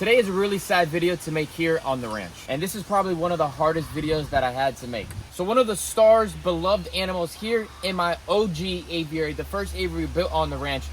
Today is a really sad video to make here on the ranch, and this is probably one of the hardest videos that I had to make. So one of the stars beloved animals here in my OG aviary, the first aviary built on the ranch,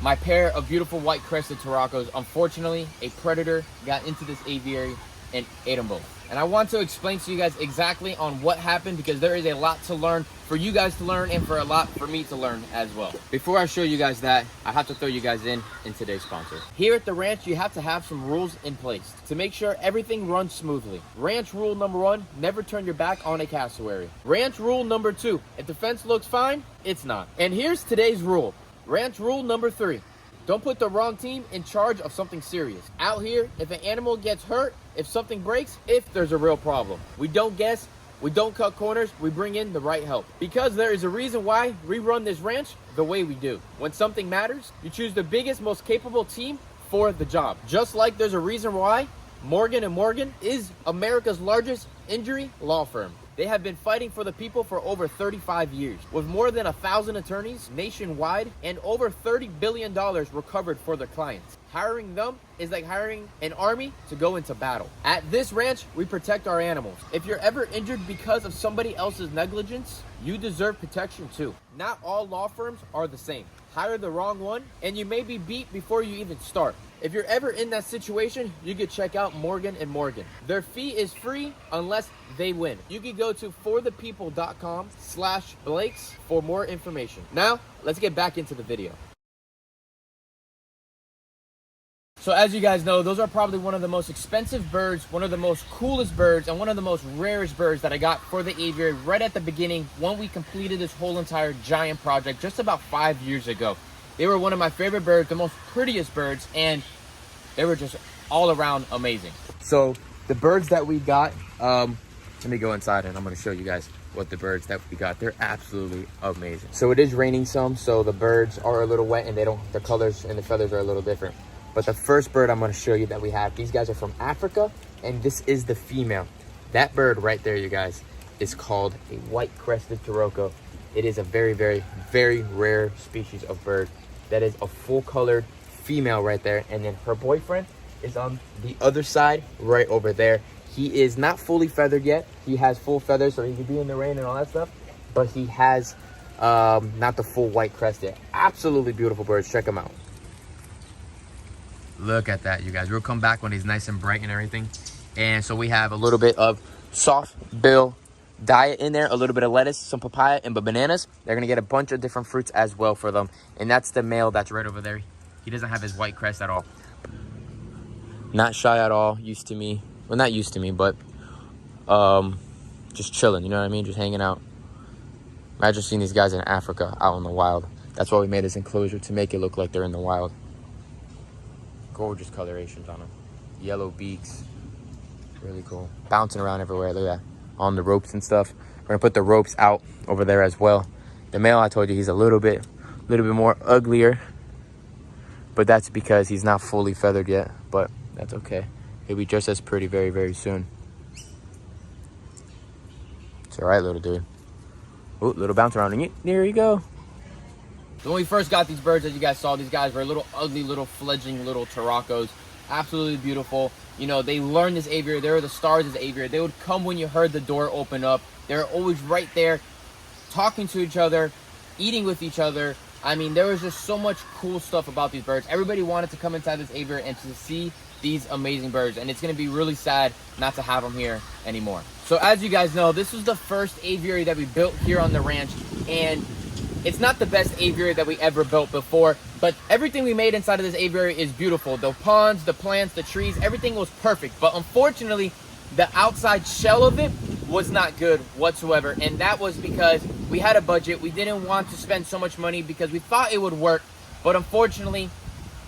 my pair of beautiful white crested turacos. Unfortunately, a predator got into this aviary and ate them both. And I want to explain to you guys exactly on what happened, because there is a lot to learn for you guys to learn and for a lot for me to learn as well. Before I show you guys that, I have to throw you guys in today's sponsor. Here at the ranch, you have to have some rules in place to make sure everything runs smoothly. Ranch rule number 1, never turn your back on a cassowary. Ranch rule number 2, if the fence looks fine, it's not. And here's today's rule. Ranch rule number 3, don't put the wrong team in charge of something serious. Out here, if an animal gets hurt, if something breaks, if there's a real problem, we don't guess, we don't cut corners, we bring in the right help. Because there is a reason why we run this ranch the way we do. When something matters, you choose the biggest, most capable team for the job. Just like there's a reason why Morgan & Morgan is America's largest injury law firm. They have been fighting for the people for over 35 years, with more than 1,000 attorneys nationwide and over $30 billion recovered for their clients. Hiring them is like hiring an army to go into battle. At this ranch, we protect our animals. If you're ever injured because of somebody else's negligence, you deserve protection too. Not all law firms are the same. Hire the wrong one, and you may be beat before you even start. If you're ever in that situation, you could check out Morgan & Morgan. Their fee is free unless they win. You can go to forthepeople.com/Blakes for more information. Now, let's get back into the video. So as you guys know, those are probably one of the most expensive birds, one of the most coolest birds, and one of the most rarest birds that I got for the aviary right at the beginning when we completed this whole entire giant project just about 5 years ago. They were one of my favorite birds, the most prettiest birds, and they were just all around amazing. So the birds that we got, let me go inside and I'm gonna show you guys what the birds that we got. They're absolutely amazing. So it is raining some, so the birds are a little wet and the colors and the feathers are a little different. But the first bird I'm gonna show you that we have, these guys are from Africa, and this is the female. That bird right there, you guys, is called a white crested turaco. It is a very, very, very rare species of bird. That is a full colored female right there. And then her boyfriend is on the other side right over there. He is not fully feathered yet. He has full feathers, so he can be in the rain and all that stuff, but he has not the full white crest yet. Absolutely beautiful birds. Check them out. Look at that, you guys. We'll come back when he's nice and bright and everything. And so we have a little bit of soft bill diet in there, a little bit of lettuce, some papaya, and bananas. They're gonna get a bunch of different fruits as well for them. And that's the male that's right over there. He doesn't have his white crest at all. Not shy at all. Used to me. Well, not used to me, but just chilling, you know what I mean? Just hanging out. Imagine seeing these guys in Africa out in the wild. That's why we made this enclosure, to make it look like they're in the wild. Gorgeous colorations on them. Yellow beaks. Really cool. Bouncing around everywhere. Look at that. On the ropes and stuff. We're gonna put the ropes out over there as well. The male, I told you, he's a little bit more uglier, but that's because he's not fully feathered yet, but that's okay. He'll be just as pretty very, very soon. It's all right, little dude. Ooh, little bounce around. And there you go. So when we first got these birds, as you guys saw, these guys were little ugly, little fledgling little turacos. Absolutely beautiful. You know, they learned this aviary. They were the stars of the aviary. They would come when you heard the door open up. They were always right there, talking to each other, eating with each other. I mean, there was just so much cool stuff about these birds. Everybody wanted to come inside this aviary and to see these amazing birds. And it's going to be really sad not to have them here anymore. So as you guys know, this was the first aviary that we built here on the ranch. And it's not the best aviary that we ever built before, but everything we made inside of this aviary is beautiful. The ponds, the plants, the trees, everything was perfect. But unfortunately, the outside shell of it was not good whatsoever. And that was because we had a budget. We didn't want to spend so much money because we thought it would work. But unfortunately,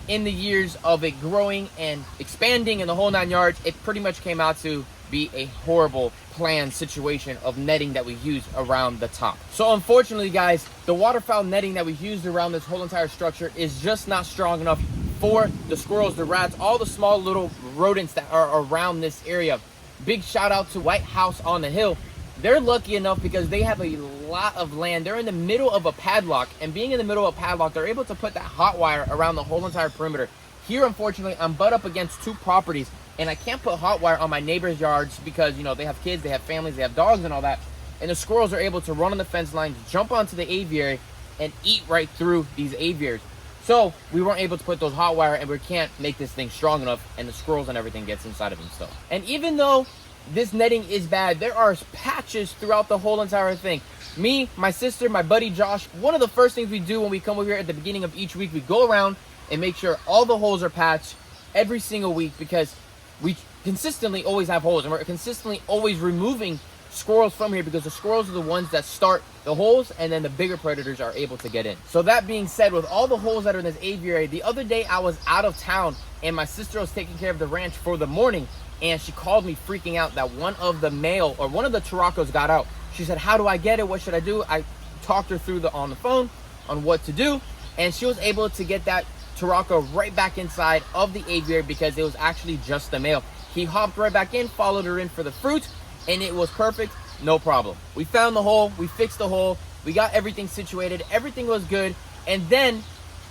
in the years of it growing and expanding in the whole 9 yards, it pretty much came out to be a horrible planned situation of netting that we used around the top. So unfortunately, guys, the waterfowl netting that we used around this whole entire structure is just not strong enough for the squirrels, the rats, all the small little rodents that are around this area. Big shout out to White House on the Hill. They're lucky enough because they have a lot of land. They're in the middle of a padlock, and being in the middle of a padlock, they're able to put that hot wire around the whole entire perimeter. Here, unfortunately, I'm butt up against 2 properties, and I can't put hot wire on my neighbors' yards because, you know, they have kids, they have families, they have dogs and all that. And the squirrels are able to run on the fence lines, jump onto the aviary, and eat right through these aviaries. So we weren't able to put those hot wire, and we can't make this thing strong enough, and the squirrels and everything gets inside of them still. And even though this netting is bad, there are patches throughout the whole entire thing. Me, my sister, my buddy Josh, one of the first things we do when we come over here at the beginning of each week, we go around and make sure all the holes are patched every single week, because we consistently always have holes, and we're consistently always removing squirrels from here because the squirrels are the ones that start the holes, and then the bigger predators are able to get in. So that being said, with all the holes that are in this aviary, the other day I was out of town and my sister was taking care of the ranch for the morning, and she called me freaking out that one of the turacos got out. She said, how do I get it? What should I do? I talked her through on the phone on what to do, and she was able to get that turaco right back inside of the aviary because it was actually just the male. He hopped right back in, followed her in for the fruit, and it was perfect, no problem. We found the hole, we fixed the hole, we got everything situated, everything was good, and then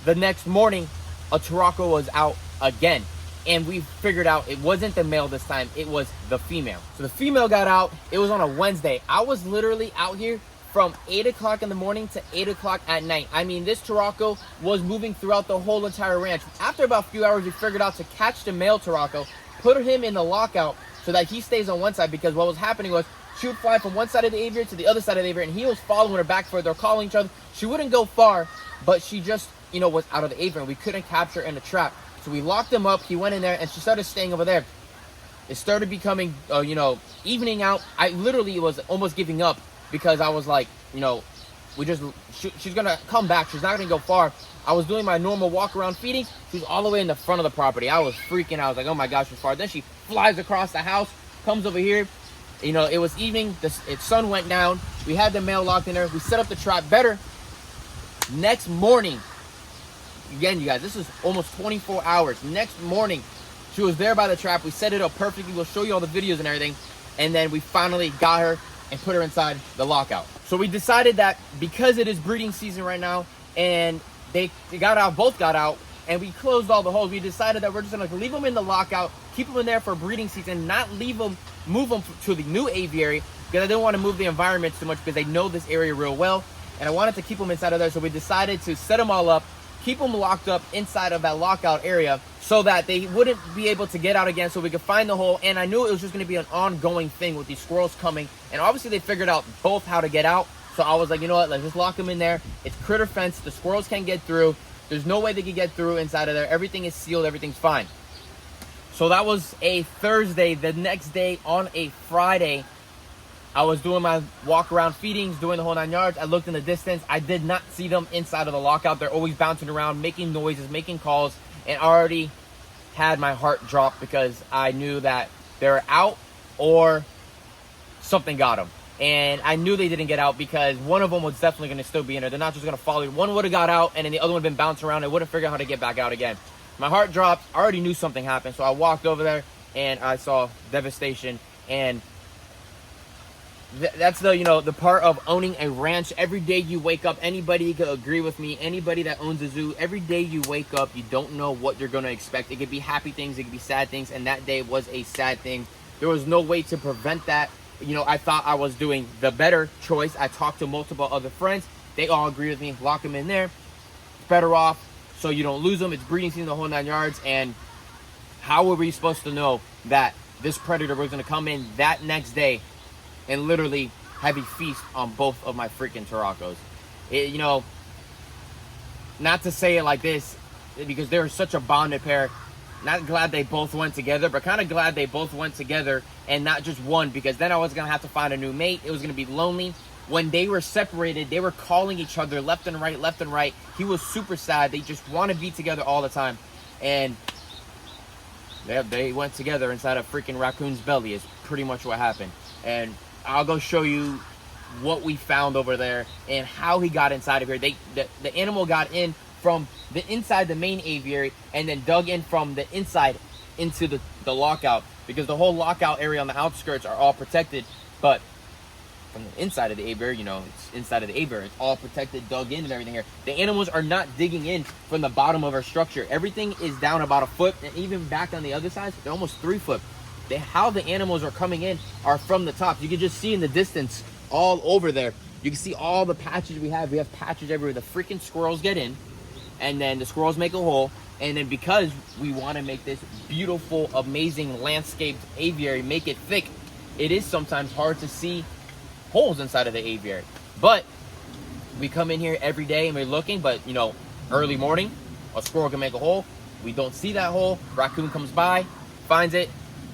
the next morning, a turaco was out again. And we figured out it wasn't the male this time, it was the female. So the female got out, it was on a Wednesday. I was literally out here from 8 o'clock in the morning to 8 o'clock at night. I mean, this turaco was moving throughout the whole entire ranch. After about a few hours, we figured out to catch the male turaco, put him in the lockout so that he stays on one side, because what was happening was she would fly from one side of the aviary to the other side of the aviary, and he was following her back for it. They're calling each other. She wouldn't go far, but she just, you know, was out of the aviary. We couldn't capture her in the trap. So we locked him up. He went in there, and she started staying over there. It started becoming, you know, evening out. I literally was almost giving up because I was like, you know, she's going to come back. She's not going to go far. I was doing my normal walk around feeding. She's all the way in the front of the property. I was freaking out. I was like, oh my gosh, she's far. Then she flies across the house, comes over here. You know, it was evening. The sun went down. We had the male locked in there. We set up the trap better. Next morning, again, you guys, this is almost 24 hours. Next morning, she was there by the trap. We set it up perfectly. We'll show you all the videos and everything. And then we finally got her and put her inside the lockout. So we decided that because it is breeding season right now, and they got out, both got out, and we closed all the holes, we decided that we're just gonna leave them in the lockout, keep them in there for breeding season, not move them to the new aviary, because I didn't want to move the environment too much because they know this area real well, and I wanted to keep them inside of there. So we decided to set them all up, keep them locked up inside of that lockout area so that they wouldn't be able to get out again, so we could find the hole. And I knew it was just going to be an ongoing thing with these squirrels coming, and obviously they figured out both how to get out. So I was like, you know what, let's just lock them in there. It's critter fence, the squirrels can't get through. There's no way they could get through inside of there. Everything is sealed, everything's fine. So that was a Thursday. The next day, on a Friday, I was doing my walk around feedings, doing the whole 9 yards. I looked in the distance. I did not see them inside of the lockout. They're always bouncing around, making noises, making calls, and already had my heart drop because I knew that they were out or something got them. And I knew they didn't get out because one of them was definitely going to still be in there. They're not just going to follow you. One would have got out, and then the other one would have been bouncing around and wouldn't figure out how to get back out again. My heart dropped. I already knew something happened, so I walked over there, and I saw devastation. And that's the, you know, the part of owning a ranch. Every day you wake up, anybody could agree with me, anybody that owns a zoo, every day you wake up, you don't know what you're going to expect. It could be happy things, it could be sad things, and that day was a sad thing. There was no way to prevent that. You know, I thought I was doing the better choice. I talked to multiple other friends. They all agree with me. Lock them in there. It's better off so you don't lose them. It's breeding season, the whole 9 yards. And how were we supposed to know that this predator was going to come in that next day and literally have a feast on both of my freaking turacos? You know, not to say it like this, because they're such a bonded pair. Not glad they both went together, but kind of glad they both went together and not just one, because then I was going to have to find a new mate. It was going to be lonely. When they were separated, they were calling each other left and right, left and right. He was super sad. They just want to be together all the time. And they went together inside a freaking raccoon's belly is pretty much what happened. And I'll go show you what we found over there and how he got inside of here. The animal got in from the inside the main aviary and then dug in from the inside into the lockout, because the whole lockout area on the outskirts are all protected. But from the inside of the aviary. You know, it's inside of the aviary. It's all protected, dug in and everything here. The animals are not digging in from the bottom of our structure. Everything is down about 1 foot, and even back on the other side, they're almost 3 foot. How the animals are coming in are from the top. You can just see in the distance all over there. You can see all the patches we have. We have patches everywhere. The freaking squirrels get in, and then the squirrels make a hole. And then because we want to make this beautiful, amazing landscaped aviary, make it thick, it is sometimes hard to see holes inside of the aviary. But we come in here every day and we're looking, but you know, early morning, a squirrel can make a hole. We don't see that hole. Raccoon comes by, finds it,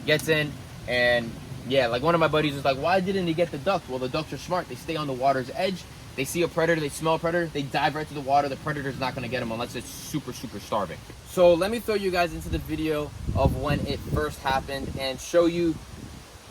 gets in, and yeah, like one of my buddies was like, why didn't he get the ducks? Well, the ducks are smart. They stay on the water's edge. They see a predator, they smell a predator, they dive right to the water. The predator's not gonna get them unless it's super, super starving. So let me throw you guys into the video of when it first happened and show you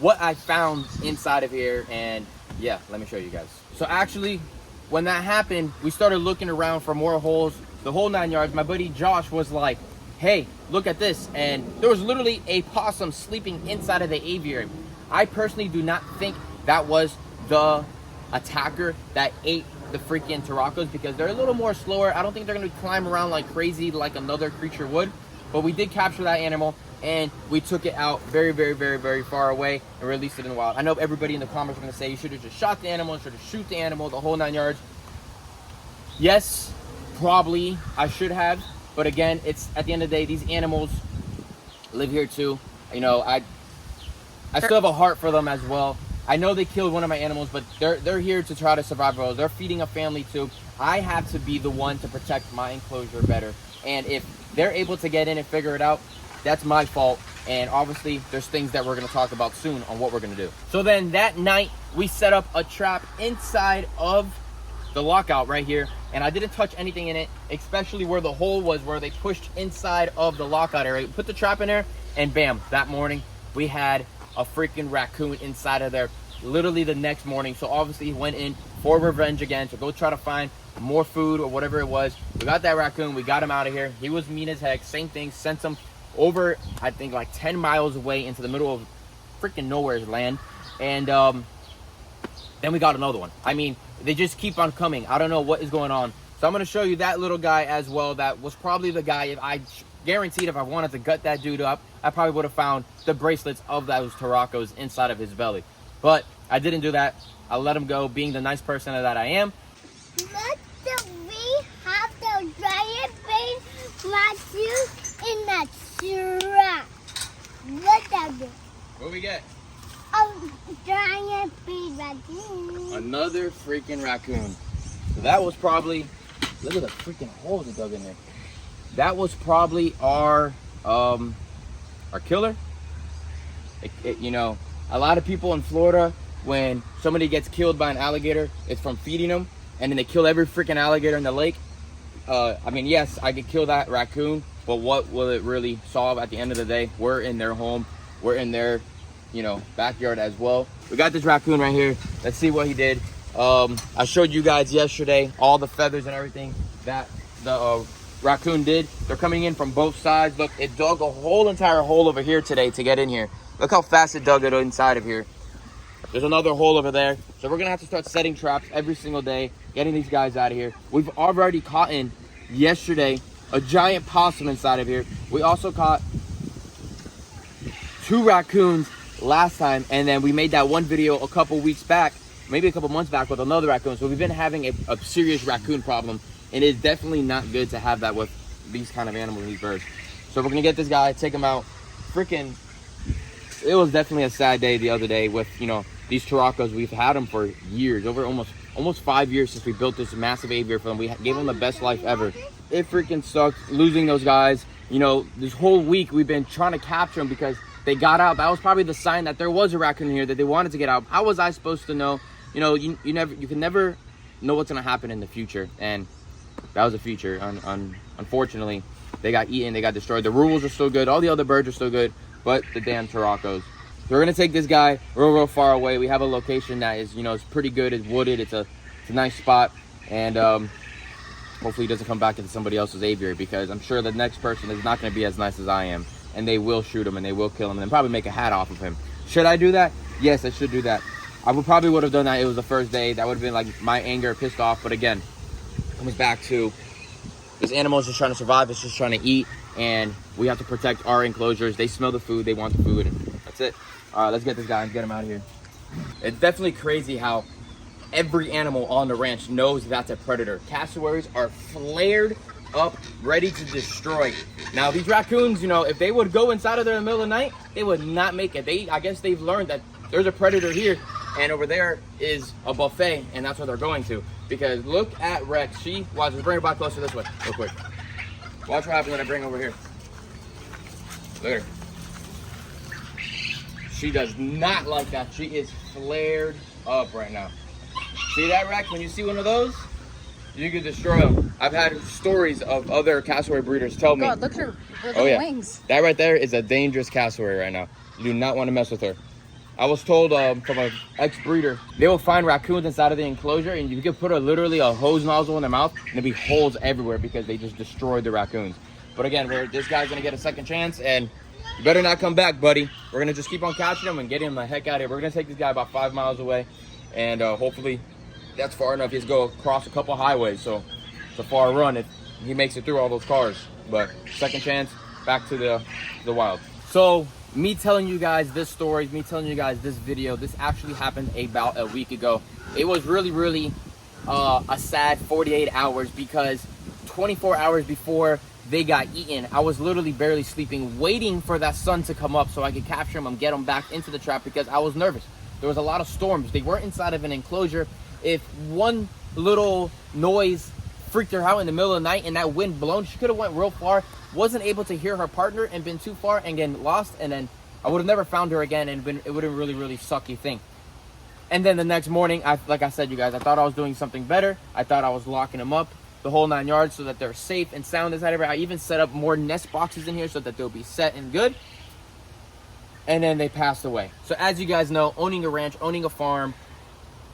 what I found inside of here. And yeah, let me show you guys. So actually, when that happened, we started looking around for more holes, the whole 9 yards. My buddy Josh was like, hey, look at this. And there was literally a possum sleeping inside of the aviary. I personally do not think that was the attacker that ate the freaking turacos, because they're a little more slower. I don't think they're going to climb around like crazy like another creature would. But we did capture that animal, and we took it out very, very, very, very far away and released it in the wild. I know everybody in the comments are going to say you should have just shot the animal, should have shoot the animal, the whole 9 yards. Yes, probably I should have. But again, it's at the end of the day, these animals live here too. You know, I still have a heart for them as well. I know they killed one of my animals, but they're here to try to survive. They're feeding a family too. I have to be the one to protect my enclosure better. And if they're able to get in and figure it out, that's my fault. And obviously, there's things that we're going to talk about soon on what we're going to do. So then that night, we set up a trap inside of the lockout right here. And I didn't touch anything in it, especially where the hole was, where they pushed inside of the lockout area. Put the trap in there, and bam, that morning, we had a freaking raccoon inside of there literally the next morning. So obviously he went in for revenge again to go try to find more food or whatever it was. We got that raccoon, we got him out of here. He was mean as heck. Same thing, sent him over, I think like 10 miles away into the middle of freaking nowhere's land. And then we got another one. I mean, they just keep on coming. I don't know what is going on. So I'm going to show you that little guy as well. That was probably the guy, if I guaranteed if I wanted to gut that dude up, I probably would have found the bracelets of those turacos inside of his belly. But I didn't do that. I let him go, being the nice person that I am. Look, we have the giant big raccoon in the trap. Look at it. What we get? A giant big raccoon. Another freaking raccoon. So that was probably, look at the freaking holes it dug in there. That was probably our killer. You know, a lot of people in Florida, when somebody gets killed by an alligator, it's from feeding them, and then they kill every freaking alligator in the lake. I mean, yes, I could kill that raccoon, but what will it really solve at the end of the day? We're in their home. We're in their, you know, backyard as well. We got this raccoon right here. Let's see what he did. I showed you guys yesterday all the feathers and everything that the raccoon did. They're coming in from both sides. Look, it dug a whole entire hole over here today to get in here. Look how fast it dug it inside of here. There's another hole over there. So we're gonna have to start setting traps every single day, getting these guys out of here. We've already caught in yesterday a giant possum inside of here. We also caught 2 raccoons last time, and then we made that one video a couple weeks back, maybe a couple months back, with another raccoon. So we've been having a serious raccoon problem, and it's definitely not good to have that with these kind of animals, these birds. So we're gonna get this guy, take him out. Freaking, it was definitely a sad day the other day with, you know, these turacos. We've had them for years, over almost 5 years since we built this massive aviary for them. We gave them the best life ever. It freaking sucked losing those guys. You know, this whole week we've been trying to capture them because they got out. That was probably the sign that there was a raccoon here, that they wanted to get out. How was I supposed to know? You know, you can never know what's gonna happen in the future, and that was a future. Unfortunately, they got eaten, they got destroyed. The rules are still good, all the other birds are still good, but the damn turacos. So we're gonna take this guy real far away. We have a location that is, you know, it's pretty good. It's wooded. It's a nice spot, and hopefully he doesn't come back into somebody else's aviary, because I'm sure the next person is not gonna be as nice as I am, and they will shoot him and they will kill him and then probably make a hat off of him. Should I do that? Yes, I should do that. I probably would have done that. It was the first day. That would have been like my anger, pissed off. But again, it comes back to this animal is just trying to survive. It's just trying to eat, and we have to protect our enclosures. They smell the food. They want the food, and that's it. All right, let's get this guy and get him out of here. It's definitely crazy how every animal on the ranch knows that's a predator. Cassowaries are flared up, ready to destroy. Now these raccoons, you know, if they would go inside of there in the middle of the night, they would not make it. I guess they've learned that there's a predator here, and over there is a buffet, and that's what they're going to. Because look at Rex. Watch, let's bring her back closer this way, real quick. Watch what happens when I bring her over here. Look at her. She does not like that. She is flared up right now. See that, Rex? When you see one of those, you can destroy them. I've had stories of other cassowary breeders tell me. God, look at her little wings. That right there is a dangerous cassowary right now. You do not want to mess with her. I was told from an ex-breeder, they will find raccoons inside of the enclosure, and you could put literally a hose nozzle in their mouth, and there'll be holes everywhere because they just destroyed the raccoons. But again, this guy's gonna get a second chance, and you better not come back, buddy. We're gonna just keep on catching him and getting him the heck out of here. We're gonna take this guy about 5 miles away, and hopefully that's far enough. He has to go across a couple highways, so it's a far run if he makes it through all those cars. But second chance, back to the wild. So me telling you guys this story, me telling you guys this video, this actually happened about a week ago. It was really a sad 48 hours because 24 hours before they got eaten, I was literally barely sleeping, waiting for that sun to come up so I could capture them and get them back into the trap because I was nervous. There was a lot of storms. They weren't inside of an enclosure. If one little noise freaked her out in the middle of the night and that wind blown, she could have went real far, wasn't able to hear her partner and been too far and get lost, and then I would have never found her again, and it would have really sucky thing. And then the next morning, like I said, you guys, I thought I was doing something better. I thought I was locking them up the whole 9 yards so that they're safe and sound inside of it. I even set up more nest boxes in here so that they'll be set and good. And then they passed away. So as you guys know, owning a ranch, owning a farm,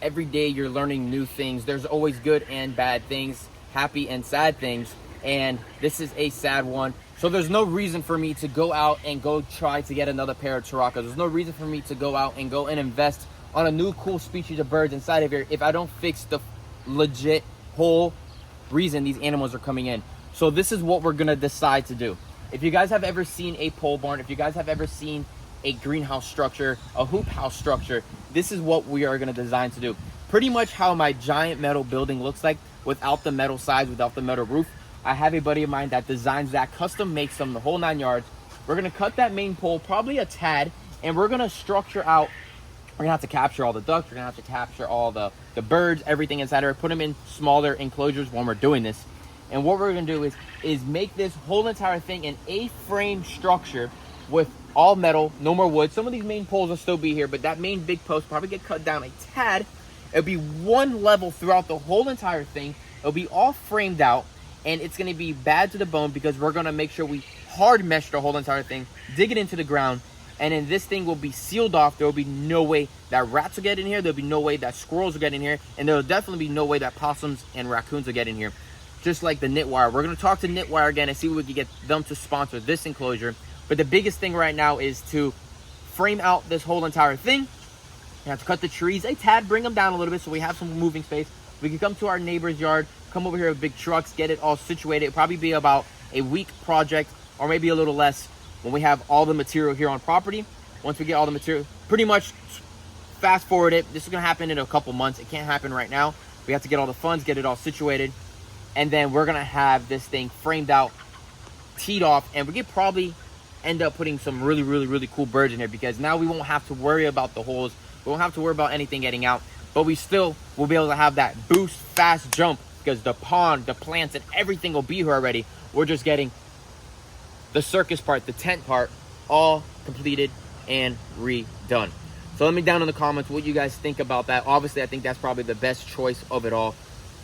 every day you're learning new things. There's always good and bad things, happy and sad things, and this is a sad one. So there's no reason for me to go out and go try to get another pair of turacos. There's no reason for me to go out and go and invest on a new cool species of birds inside of here if I don't fix the legit whole reason these animals are coming in. So this is what we're gonna decide to do. If you guys have ever seen a pole barn, if you guys have ever seen a greenhouse structure, a hoop house structure, this is what we are going to design to do. Pretty much how my giant metal building looks like without the metal sides, without the metal roof. I have a buddy of mine that designs that, custom makes them the whole 9 yards. We're going to cut that main pole probably a tad, and we're going to structure out. We're going to have to capture all the ducks. We're going to have to capture all the birds, everything inside of it, put them in smaller enclosures when we're doing this. And what we're going to do is make this whole entire thing an A-frame structure with all metal, no more wood. Some of these main poles will still be here, but that main big post probably get cut down a tad. It'll be one level throughout the whole entire thing. It'll be all framed out, and it's going to be bad to the bone because we're going to make sure we hard mesh the whole entire thing, dig it into the ground, and then this thing will be sealed off. There will be no way that rats will get in here. There'll be no way that squirrels will get in here, and there'll definitely be no way that possums and raccoons will get in here. Just like the Knitwire. We're going to talk to Knitwire again and see if we can get them to sponsor this enclosure. But the biggest thing right now is to frame out this whole entire thing. You have to cut the trees a tad, bring them down a little bit so we have some moving space. We can come to our neighbor's yard, come over here with big trucks, get it all situated. It'll probably be about a week project or maybe a little less when we have all the material here on property. Once we get all the material, pretty much fast forward it. This is going to happen in a couple months. It can't happen right now. We have to get all the funds, get it all situated. And then we're going to have this thing framed out, teed off, and we could probably end up putting some really cool birds in here because now we won't have to worry about the holes. We won't have to worry about anything getting out, but we still will be able to have that boost fast jump because the pond, the plants, and everything will be here already. We're just getting the circus part, the tent part, all completed and redone. So let me down in the comments what you guys think about that. Obviously, I think that's probably the best choice of it all.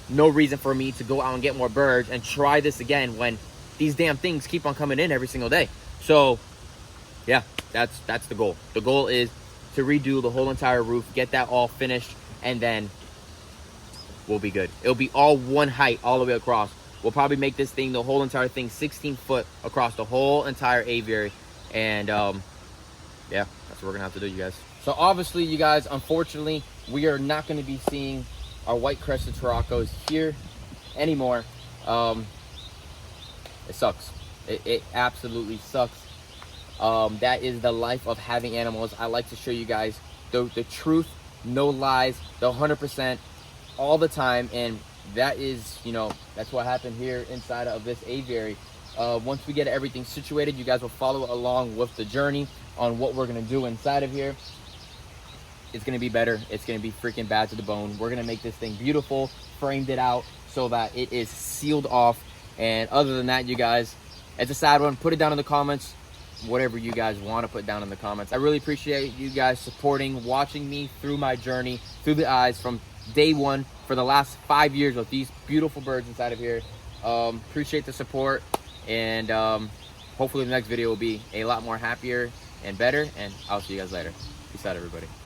No reason for me to go out and get more birds and try this again when these damn things keep on coming in every single day. So yeah, that's the goal. The goal is to redo the whole entire roof, get that all finished, and then we'll be good. It'll be all one height all the way across. We'll probably make this thing, the whole entire thing, 16 foot across the whole entire aviary. And yeah, that's what we're gonna have to do, you guys. So obviously, you guys, unfortunately, we are not gonna be seeing our white crested turacos here anymore. It sucks. It absolutely sucks. That is the life of having animals. I like to show you guys the truth, no lies, the 100% all the time. And that is, you know, that's what happened here inside of this aviary. Once we get everything situated, you guys will follow along with the journey on what we're gonna do inside of here. It's gonna be better. It's gonna be freaking bad to the bone. We're gonna make this thing beautiful, framed it out so that it is sealed off. And other than that, you guys, it's a sad one. Put it down in the comments, whatever you guys want to put down in the comments. I really appreciate you guys supporting, watching me through my journey, through the eyes from day one for the last 5 years with these beautiful birds inside of here. Appreciate the support, and hopefully the next video will be a lot more happier and better, and I'll see you guys later. Peace out, everybody.